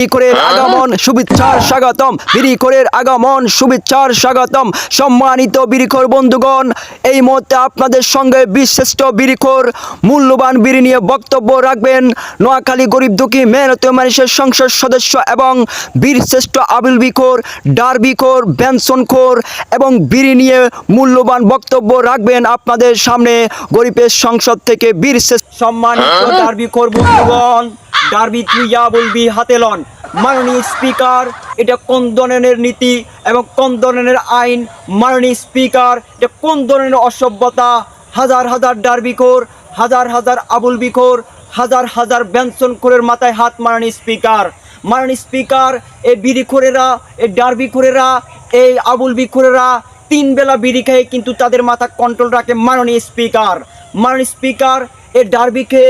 বিরিখোরের আগমন শুভেচ্ছার স্বাগতম। বিরিখোরের আগমন শুভেচ্ছার স্বাগতম। সম্মানিত বিরিখোর বন্ধুগণ, এই মুহূর্তে আপনাদের সঙ্গে বীরশ্রেষ্ঠ বিরিখোর মূল্যবান বিড়ি নিয়ে বক্তব্য রাখবেন নোয়াখালী গরিব দুঃখী মেহনতি মানুষের সংসদ সদস্য এবং বীরশ্রেষ্ঠ আবুল বিখোর, ডারবিখোর, বেনসনখোর এবং বিড়ি নিয়ে মূল্যবান বক্তব্য রাখবেন আপনাদের সামনে গরিবের সংসদ থেকে বীরশ্রেষ্ঠ সম্মানিত ডারবিখোর বন্ধুগণ। ডারবি তুইয়া বলবি হাতে লন। মাননীয় স্পিকার, এটা কোন ধরনের নীতি এবং কোন ধরনের আইন? মাননীয় স্পিকার, এটা কোন ধরনের অসভ্যতা? হাজার হাজার ডারবিখোর, হাজার হাজার আবুল বিখোর, হাজার হাজার বেনসনখোরের মাথায় হাত। মাননীয় স্পিকার, মাননীয় স্পিকার, এই বিড়িখোরেরা, এই ডারবিখোরেরা, এই আবুল বিখোরেরা তিন বেলা বিড়ি খেয়ে কিন্তু তাদের মাথা কন্ট্রোল রাখে। মাননীয় স্পিকার, মাননীয় স্পিকার, এই ডারবিকে,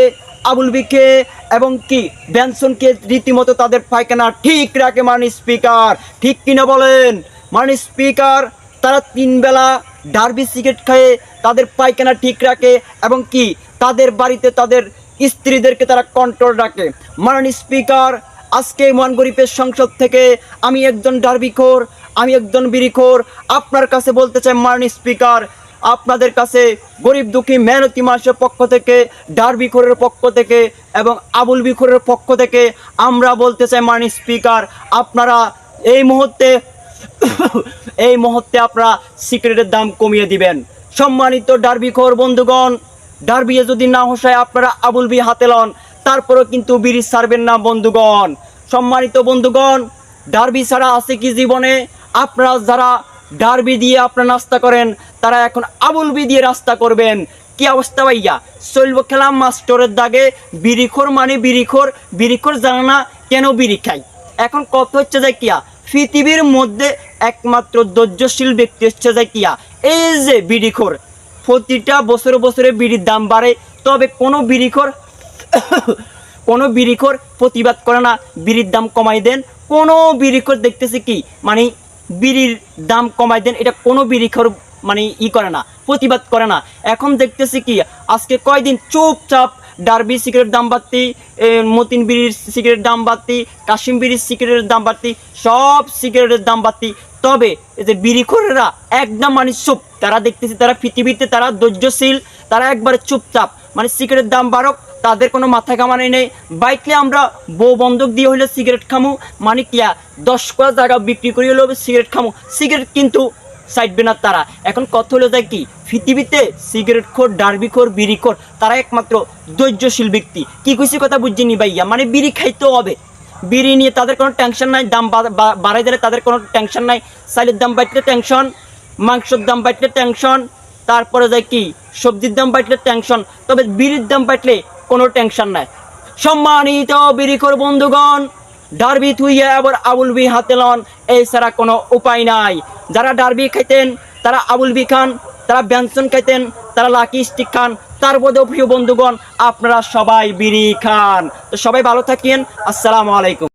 আবুল বিকে এবং কি বেনসনকে রীতিমতো তাদের পায়খানা ঠিক রাখে। মাননীয় স্পিকার, ঠিক কিনা বলেন? মাননীয় স্পিকার, তারা তিন বেলা ডারবি সিগারেট খেয়ে তাদের পায়খানা ঠিক রাখে এবং কি তাদের বাড়িতে তাদের স্ত্রীদেরকে তারা কন্ট্রোল রাখে। মাননীয় স্পিকার, আজকে মহান গরিবের সংসদ থেকে আমি একজন ডারবিখোর, আমি একজন বিড়িখোর আপনার কাছে বলতে চাই মাননীয় স্পিকার, আপনাদের কাছে গরিব দুঃখী মেহনতি মানুষের পক্ষ থেকে, ডারবিখোরের পক্ষ থেকে এবং আবুল বিখোরের পক্ষ থেকে আমরা বলতে চাই মাননীয় স্পিকার, আপনারা এই মুহূর্তে আপনারা সিগারেটের দাম কমিয়ে দিবেন। সম্মানিত ডারবিখোর বন্ধুগণ, ডারবিয়ে যদি না হোসায় আপনারা আবুল বি হাতে লন, তারপরেও কিন্তু বিড়ি ছাড়বেন না বন্ধুগণ। সম্মানিত বন্ধুগণ, ডারবি ছাড়া আছে কি জীবনে? আপনারা যারা ডারবি দিয়ে আপনারা নাস্তা করেন, তারা এখন আবুল বি দিয়ে নাস্তা করবেন। কি অবস্থা ভাইয়া? চলব খেলা মাস্টরের দাগে। বিড়িখোর মানে বিড়িখোর, বিড়িখোর জানা না কেন বিড়ি খাই? এখন কত হচ্ছে যায় কিয়া, পৃথিবীর মধ্যে একমাত্র ধৈর্যশীল ব্যক্তি হচ্ছে যায় কিয়া এই যে বিড়িখোর। প্রতিটা বছরে বছরে বিড়ির দাম বাড়ে, তবে কোনো বিড়িখোর প্রতিবাদ করে না, বিড়ির দাম কমাই দেন। কোনো বিড়িখোর দেখতেছে কি মানে বিড়ির দাম কমাই দেন, এটা কোনো বিড়িখোর মানে করে না, প্রতিবাদ করে না। এখন দেখতেছি কি আজকে কয়দিন চুপচাপ ডারবি সিগারেটের দাম বাড়তি, মতিন বিড়ির সিগারেটের দাম বাড়তি, কাশিম বিড়ির সিগারেটের দাম বাড়তি, সব সিগারেটের দাম বাড়তি। তবে এই যে বিড়িখোরেরা একদম মানে চুপ, তারা দেখতেছি তারা পৃথিবীতে তারা ধৈর্যশীল, তারা একবারে চুপচাপ। মানে সিগারেটের দাম বাড়ক, তাদের কোনো মাথা কামানি নেই। বাইকলে আমরা বউ বন্ধক দিয়ে হইলে সিগারেট খামু, মানে কিয়া 10 কোয়া জায়গা বিক্রি করে হলেও সিগারেট খামু, সিগারেট কিন্তু সাইডবে না তারা। এখন কথা হলো যায় কি, পৃথিবীতে সিগারেট খোর, ডারবিখোর, বিড়িখোর তারা একমাত্র ধৈর্যশীল ব্যক্তি। কি কইছি কথা বুঝিনি ভাইয়া? মানে বিড়ি খাইতে হবে, বিড়ি নিয়ে তাদের কোনো টেনশন নাই। দাম বাড়াই দিলে তাদের কোনো টেনশন নাই। চালের দাম বাড়লে টেনশন, মাংসের দাম বাড়লে টেনশন, তারপরে যায় কি সবজির দাম বাড়লে টেনশন, তবে বিড়ির দাম বাড়লে কোনো টেনশন নাই। সম্মানিত বিড়িখোর বন্ধুগণ, ডারবি থুইয়া আবার আবুল বি হাতে লন, এই ছাড়া কোনো উপায় নাই। যারা ডারবি খাইতেন তারা আবুল বি খান, তারা বেনসন খাইতেন তারা লাকি স্টিক খান, তার মধ্যেও প্রিয় বন্ধুগণ আপনারা সবাই বিড়ি খান। তো সবাই ভালো থাকেন, আসসালামু আলাইকুম।